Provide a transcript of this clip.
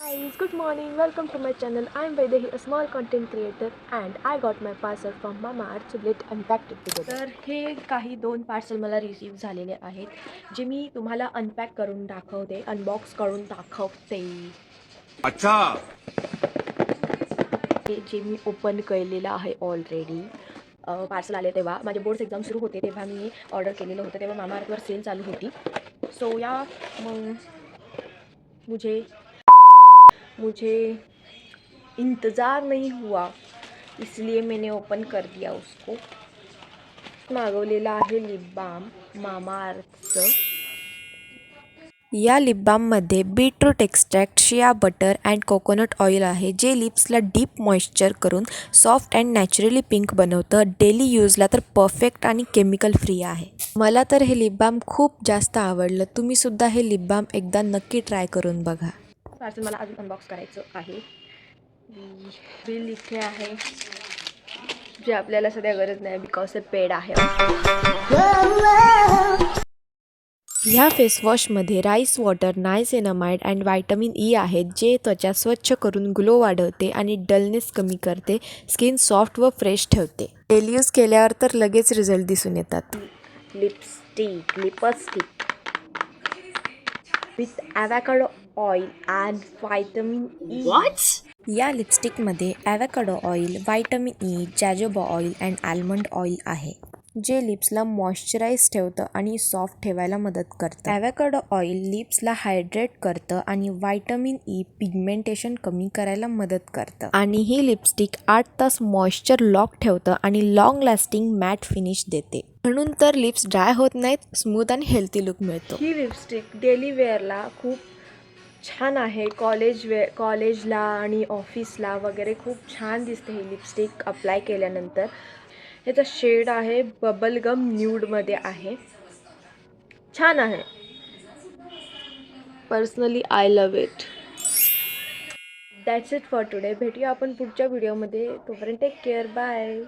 Guys, good morning. Welcome to my channel. I'm Vaidehi, a small content creator, and I got my parcel from Mamaearth. So let's unpack it together. तर हे काही दोन parcel मला receive झालेले आहेत जे मी तुम्हाला अनपॅक करून दाखवते, अनबॉक्स करून दाखवते. अच्छा जे मी ओपन केलेलं आहे ऑलरेडी. पार्सल आले तेव्हा माझे बोर्ड्स एक्झाम सुरू होते तेव्हा मी ऑर्डर केलेलं होतं. तेव्हा मामाअर्थवर सेल चालू होती. सो या मग मुझे इंतज़ार नहीं हुआ, इसलिए मैंने ओपन कर दिया उसको. मागवलेला आहे लिप बाम मामाअर्थचं. या लिप बाममध्ये beetroot extract, shea butter and coconut oil आहे जे लिप्सला डीप मॉइश्चर करून सॉफ्ट अँड नॅचरली पिंक बनवतं. डेली यूजला तर परफेक्ट आणि केमिकल फ्री आहे. मला तर हे लिप बाम खूप जास्त आवडलं. तुम्हीसुद्धा हे लिप बाम एकदा नक्की ट्राय करून बघा. पार्सल मला अजून अनबॉक्स करायचं आहे. बिल इथे आहे जे आपल्याला सध्या गरज नाही बिकॉज ते पेड आहे. ह्या फेसवॉशमध्ये rice water, niacinamide and vitamin E आहेत जे त्वचा स्वच्छ करून ग्लो वाढवते आणि डलनेस कमी करते. स्किन सॉफ्ट व फ्रेश ठेवते. डेली यूज केल्यावर तर लगेच रिझल्ट दिसून येतात. Lipstick with avocado oil and vitamin E. या लिपस्टिकमध्ये avocado oil, vitamin E, jojoba oil and almond oil आहे जे लिप्सला मॉइश्चराईज ठेवतं आणि सॉफ्ट ठेवायला मदत करतं. ॲव्होकाडो ऑइल लिप्सला हायड्रेट करतं आणि व्हायटमिन ई पिगमेंटेशन कमी करायला मदत करतं. आणि ही लिपस्टिक 8 तास मॉइश्चर लॉक ठेवतं आणि लॉंग लास्टिंग मॅट फिनिश देते. म्हणून तर लिप्स ड्राय होत नाहीत, स्मूथ आणि हेल्थी लुक मिळतो. ही लिपस्टिक डेली वेअरला खूप छान आहे. कॉलेजला आणि ऑफिसला वगैरे खूप छान दिसते ही लिपस्टिक अप्लाय केल्यानंतर. ह्याचा शेड आहे बबलगम न्यूडमध्ये आहे. छान आहे. Personally I love it. That's it for today. भेटूया आपण पुढच्या व्हिडिओमध्ये. तोपर्यंत टेक केअर. बाय.